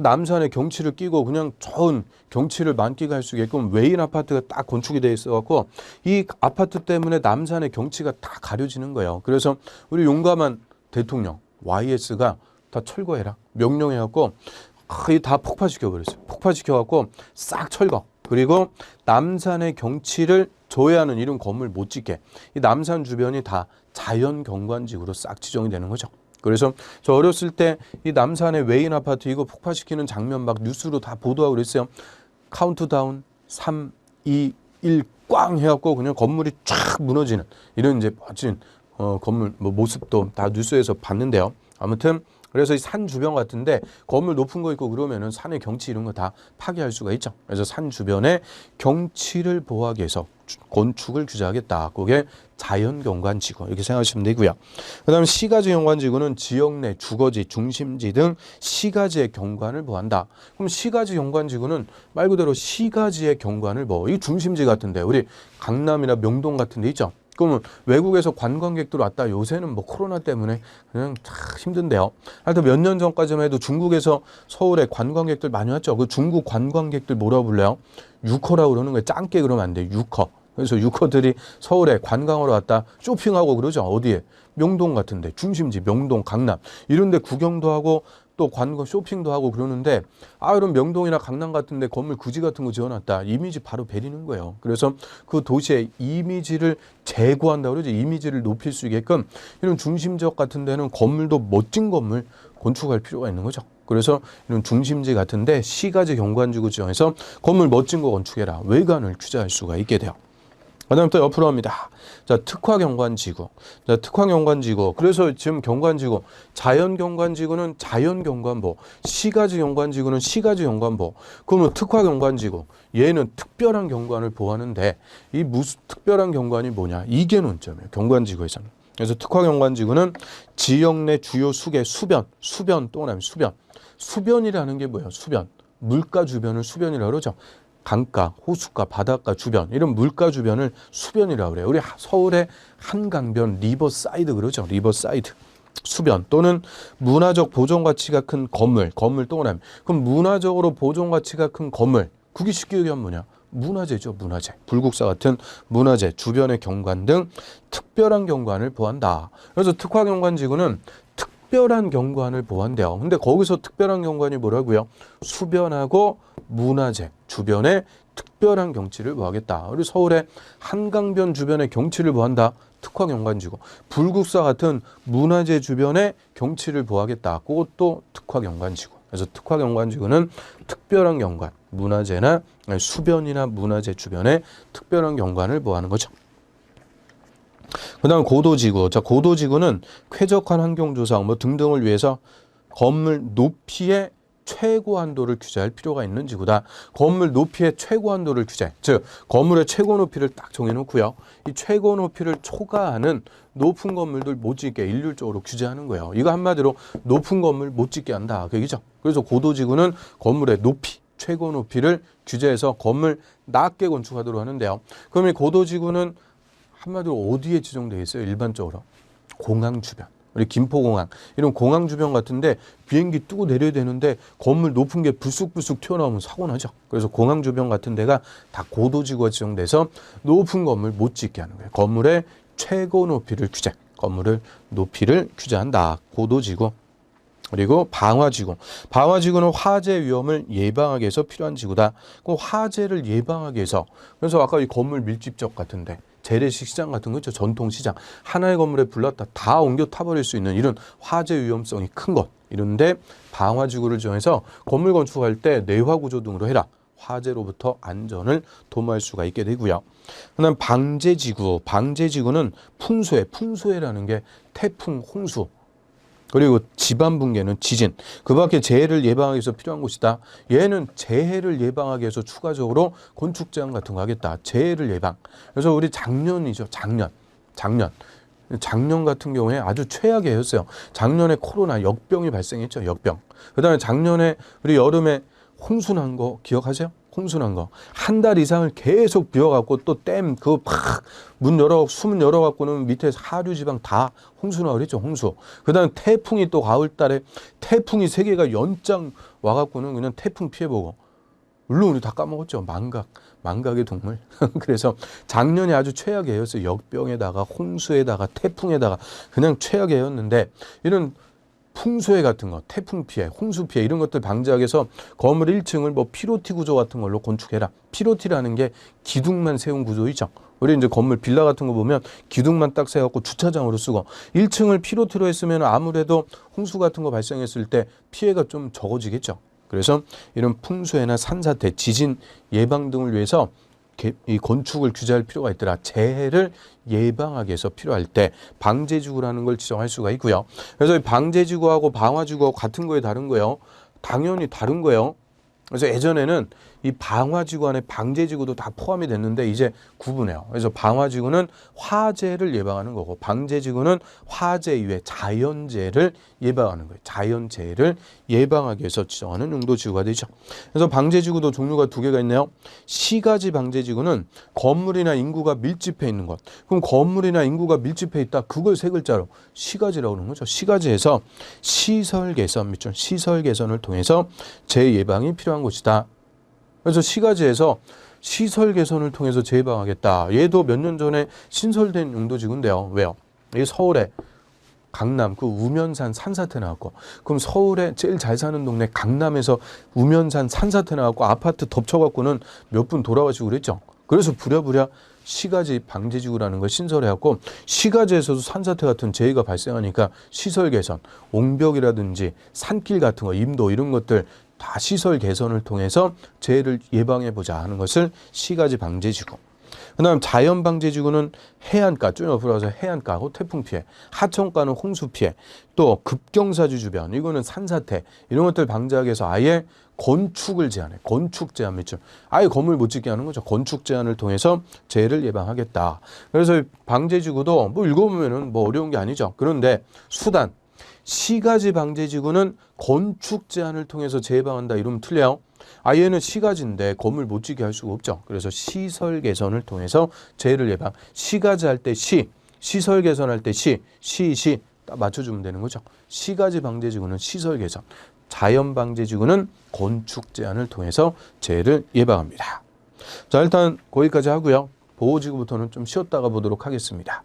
남산의 경치를 끼고 그냥 좋은 경치를 만끽할 수 있게끔 외인 아파트가 딱 건축이 돼 있어갖고 이 아파트 때문에 남산의 경치가 다 가려지는 거예요. 그래서 우리 용감한 대통령 YS가 다 철거해라. 명령해갖고 다 폭파시켜버렸어요. 폭파시켜갖고 싹 철거. 그리고 남산의 경치를 조회하는 이런 건물 못 짓게 이 남산 주변이 다 자연 경관지구로 싹 지정이 되는 거죠. 그래서 저 어렸을 때 이 남산의 외인 아파트 이거 폭파시키는 장면 막 뉴스로 다 보도하고 그랬어요. 카운트다운 3, 2, 1 꽝 해갖고 그냥 건물이 쫙 무너지는 이런 이제 멋진 건물 모습도 다 뉴스에서 봤는데요. 아무튼 그래서 이 산 주변 같은데 건물 높은 거 있고 그러면은 산의 경치 이런 거 다 파괴할 수가 있죠. 그래서 산 주변의 경치를 보호하기 위해서 건축을 규제하겠다. 그게 자연경관지구 이렇게 생각하시면 되고요. 그다음에 시가지 경관지구는 지역 내 주거지, 중심지 등 시가지의 경관을 보호한다. 그럼 시가지 경관지구는 말 그대로 시가지의 경관을 보호. 이 중심지 같은데 우리 강남이나 명동 같은 데 있죠. 그러면 외국에서 관광객들 왔다. 요새는 뭐 코로나 때문에 그냥 다 힘든데요. 하여튼 몇 년 전까지만 해도 중국에서 서울에 관광객들 많이 왔죠. 그 중국 관광객들 뭐라고 불러요? 유커라고 그러는 거예요. 짱깨 그러면 안 돼요. 유커. 그래서 유커들이 서울에 관광하러 왔다. 쇼핑하고 그러죠. 어디에? 명동 같은데. 중심지, 명동, 강남. 이런 데 구경도 하고 또 관광 쇼핑도 하고 그러는데 이런 명동이나 강남 같은 데 건물 구지 같은 거 지어놨다. 이미지 바로 베리는 거예요. 그래서 그 도시의 이미지를 제고한다고 그러죠. 이미지를 높일 수 있게끔 이런 중심지역 같은 데는 건물도 멋진 건물 건축할 필요가 있는 거죠. 그래서 이런 중심지 같은데 시가지 경관지구 지정해서 건물 멋진 거 건축해라. 외관을 규제할 수가 있게 돼요. 그다음부터 옆으로 합니다. 자, 특화경관지구. 자, 특화경관지구. 그래서 지금 경관지구, 자연경관지구는 자연경관보, 시가지경관지구는 시가지경관보. 그러면 특화경관지구, 얘는 특별한 경관을 보호하는데 이 무슨 특별한 경관이 뭐냐? 이게 논점이에요. 경관지구에서는. 그래서 특화경관지구는 지역 내 주요 수계, 수변 동그라미 수변. 수변이라는 게 뭐예요? 수변. 물가 주변을 수변이라고 그러죠. 강가, 호숫가, 바닷가 주변 이런 물가 주변을 수변이라고 그래요. 우리 서울의 한강변 리버사이드 그러죠. 리버사이드. 수변 또는 문화적 보존 가치가 큰 건물 동그라미. 그럼 문화적으로 보존 가치가 큰 건물. 그게 쉽게 얘기하면 뭐냐? 문화재죠. 문화재. 불국사 같은 문화재, 주변의 경관 등 특별한 경관을 보호한다. 그래서 특화경관지구는 특별한 경관을 보호한대요. 근데 거기서 특별한 경관이 뭐라고요? 수변하고 문화재, 주변의 특별한 경치를 보호하겠다. 우리 서울의 한강변 주변의 경치를 보호한다. 특화경관지구. 불국사 같은 문화재 주변의 경치를 보호하겠다. 그것도 특화경관지구. 그래서 특화경관지구는 특별한 경관, 문화재나 수변이나 문화재 주변의 특별한 경관을 보호하는 거죠. 그 다음 고도지구. 자, 고도지구는 쾌적한 환경조성 뭐 등등을 위해서 건물 높이의 최고 한도를 규제할 필요가 있는 지구다. 건물 높이의 최고 한도를 규제. 즉, 건물의 최고 높이를 딱 정해놓고요. 이 최고 높이를 초과하는 높은 건물들 못 짓게 일률적으로 규제하는 거예요. 이거 한마디로 높은 건물 못 짓게 한다. 그 얘기죠. 그래서 고도지구는 건물의 높이, 최고 높이를 규제해서 건물 낮게 건축하도록 하는데요. 그럼 이 고도지구는 한마디로 어디에 지정되어 있어요? 일반적으로 공항 주변, 우리 김포공항 이런 공항 주변 같은데 비행기 뜨고 내려야 되는데 건물 높은 게 불쑥불쑥 튀어나오면 사고 나죠. 그래서 공항 주변 같은 데가 다 고도지구가 지정돼서 높은 건물 못 짓게 하는 거예요. 건물의 최고 높이를 규제, 건물을 높이를 규제한다. 고도지구. 그리고 방화지구. 방화지구는 화재 위험을 예방하기 위해서 필요한 지구다. 그 화재를 예방하기 위해서. 그래서 아까 이 건물 밀집적 같은데 재래식 시장 같은 거 있죠. 전통시장. 하나의 건물에 불났다 다 옮겨 타버릴 수 있는 이런 화재 위험성이 큰 것. 이런데 방화지구를 정해서 건물 건축할 때 내화구조 등으로 해라. 화재로부터 안전을 도모할 수가 있게 되고요. 그다음 방제지구. 방제지구는 풍수해라는 게 태풍, 홍수. 그리고 지반 붕괴는 지진. 그 밖에 재해를 예방하기 위해서 필요한 곳이다. 얘는 재해를 예방하기 위해서 추가적으로 건축 제한 같은 거 하겠다. 재해를 예방. 그래서 우리 작년이죠. 작년 같은 경우에 아주 최악의 해였어요. 작년에 코로나 역병이 발생했죠. 역병. 그다음에 작년에 우리 여름에 홍수 난 거 기억하세요? 홍수 난 거. 한 달 이상을 계속 비워갖고 또 댐 그거 팍 수문 열어갖고는 밑에 하류 지방 다 홍수 나고 그랬죠. 홍수. 그다음에 태풍이 또 가을 달에 태풍이 세 개가 연장 와갖고는 그냥 태풍 피해보고. 물론 우리 다 까먹었죠. 망각의 동물. 그래서 작년에 아주 최악의 해였어요. 역병에다가 홍수에다가 태풍에다가 그냥 최악의 해였는데 이런 풍수해 같은 거, 태풍 피해, 홍수 피해 이런 것들 방지하기 위해서 건물 1층을 뭐 피로티 구조 같은 걸로 건축해라. 피로티라는 게 기둥만 세운 구조이죠. 우리 이제 건물 빌라 같은 거 보면 기둥만 딱 세워갖고 주차장으로 쓰고 1층을 피로티로 했으면 아무래도 홍수 같은 거 발생했을 때 피해가 좀 적어지겠죠. 그래서 이런 풍수해나 산사태, 지진 예방 등을 위해서 이 건축을 규제할 필요가 있더라. 재해를 예방하기 위해서 필요할 때 방제지구라는 걸 지정할 수가 있고요. 그래서 이 방제지구하고 방화지구하고 같은 거에 다른 거예요. 당연히 다른 거예요. 그래서 예전에는 이 방화지구 안에 방제지구도 다 포함이 됐는데 이제 구분해요. 그래서 방화지구는 화재를 예방하는 거고 방제지구는 화재 이외 자연재해를 예방하는 거예요. 자연재해를 예방하기 위해서 지정하는 용도지구가 되죠. 그래서 방제지구도 종류가 두 개가 있네요. 시가지 방제지구는 건물이나 인구가 밀집해 있는 것. 그럼 건물이나 인구가 밀집해 있다. 그걸 세 글자로 시가지라고 하는 거죠. 시가지에서 시설 개선 및 시설 개선을 통해서 재해 예방이 필요한 곳이다. 그래서 시가지에서 시설 개선을 통해서 재해방하겠다. 얘도 몇 년 전에 신설된 용도지구인데요. 왜요? 이 서울에 강남 그 우면산 산사태 나왔고, 그럼 서울에 제일 잘 사는 동네 강남에서 우면산 산사태 나왔고 아파트 덮쳐갖고는 몇 분 돌아가시고 그랬죠. 그래서 부랴부랴 시가지 방제지구라는 걸 신설해갖고, 시가지에서도 산사태 같은 재해가 발생하니까 시설 개선, 옹벽이라든지 산길 같은 거, 임도 이런 것들 다 시설 개선을 통해서 재해를 예방해보자 하는 것을 시가지 방제지구. 그다음 자연방제지구는 해안가, 좀 옆으로 와서 해안가하고 태풍 피해, 하천가는 홍수 피해, 또 급경사지 주변, 이거는 산사태, 이런 것들 방지하기 위해서 아예 건축을 제한해. 건축 제한 및 아예 건물 못 짓게 하는 거죠. 건축 제한을 통해서 재해를 예방하겠다. 그래서 방제지구도 뭐 읽어보면은 뭐 어려운 게 아니죠. 그런데 수단, 시가지 방제지구는 건축 제한을 통해서 재해 예방한다 이러면 틀려요. 아예는 시가지인데 건물 못 짓게 할 수가 없죠. 그래서 시설 개선을 통해서 재해를 예방. 시가지 할 때 시, 시설 개선할 때 시 딱 맞춰주면 되는 거죠. 시가지 방제지구는 시설 개선, 자연 방제지구는 건축 제한을 통해서 재해를 예방합니다. 자, 일단 거기까지 하고요. 보호지구부터는 좀 쉬었다가 보도록 하겠습니다.